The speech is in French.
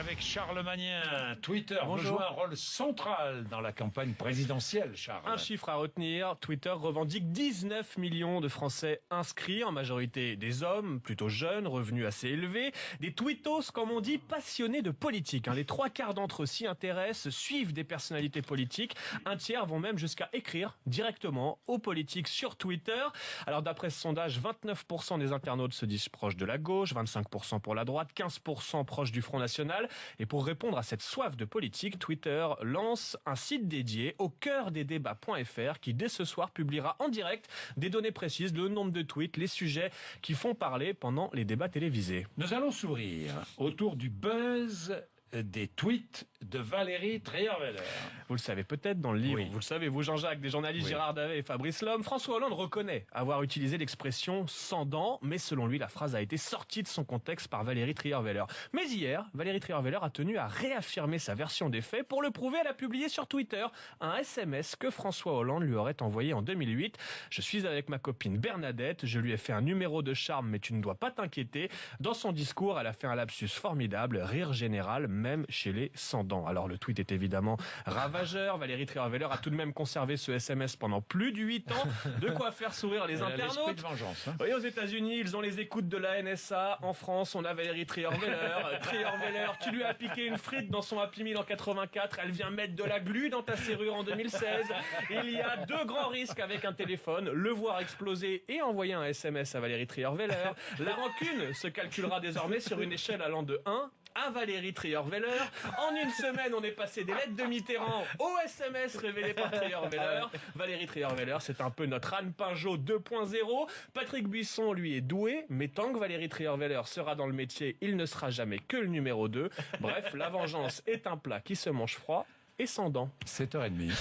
avec Charles Magnien. Twitter Bonjour. joue un rôle central dans la campagne présidentielle, Charles. Un chiffre à retenir, Twitter revendique 19 millions de Français inscrits, en majorité des hommes, plutôt jeunes, revenus assez élevés, des tweetos, comme on dit, passionnés de politique. Les 3/4 d'entre eux s'y intéressent, suivent des personnalités politiques. Un tiers vont même jusqu'à écrire directement aux politiques sur Twitter. Alors d'après ce sondage, 29% des internautes se disent proches de la gauche, 25% pour la droite, 15% proches du Front National. Et pour répondre à cette soif de politique, Twitter lance un site dédié au cœur des débats.fr qui dès ce soir publiera en direct des données précises, le nombre de tweets, les sujets qui font parler pendant les débats télévisés. Nous allons sourire autour du buzz des tweets de Valérie Trierweiler. Vous le savez peut-être dans le livre, Oui. vous le savez, vous Jean-Jacques, des journalistes Oui. Gérard Davet et Fabrice Lhomme, François Hollande reconnaît avoir utilisé l'expression « sans dents », mais selon lui, la phrase a été sortie de son contexte par Valérie Trierweiler. Mais hier, Valérie Trierweiler a tenu à réaffirmer sa version des faits. Pour le prouver, elle a publié sur Twitter un SMS que François Hollande lui aurait envoyé en 2008. « Je suis avec ma copine Bernadette, je lui ai fait un numéro de charme, mais tu ne dois pas t'inquiéter. » Dans son discours, elle a fait un lapsus formidable, rire général, même chez les sans dents. Alors le tweet est évidemment ravageur. Valérie Trierweiler a tout de même conservé ce SMS pendant plus de 8 ans. De quoi faire sourire les L'esprit internautes. de vengeance. Hein. Oui, aux États-Unis, ils ont les écoutes de la NSA. En France, on a Valérie Trierweiler. Trierweiler, tu lui as piqué une frite dans son Happy Meal en 84. Elle vient mettre de la glu dans ta serrure en 2016. Il y a deux grands risques avec un téléphone. Le voir exploser et envoyer un SMS à Valérie Trierweiler. La rancune se calculera désormais sur une échelle allant de 1 à Valérie Trierweiler. En une semaine, on est passé des lettres de Mitterrand au SMS révélé par Trierweiler. Valérie Trierweiler, c'est un peu notre Anne Pinjot 2.0. Patrick Buisson, lui, est doué, mais tant que Valérie Trierweiler sera dans le métier, il ne sera jamais que le numéro 2. Bref, la vengeance est un plat qui se mange froid et sans dents. 7h30.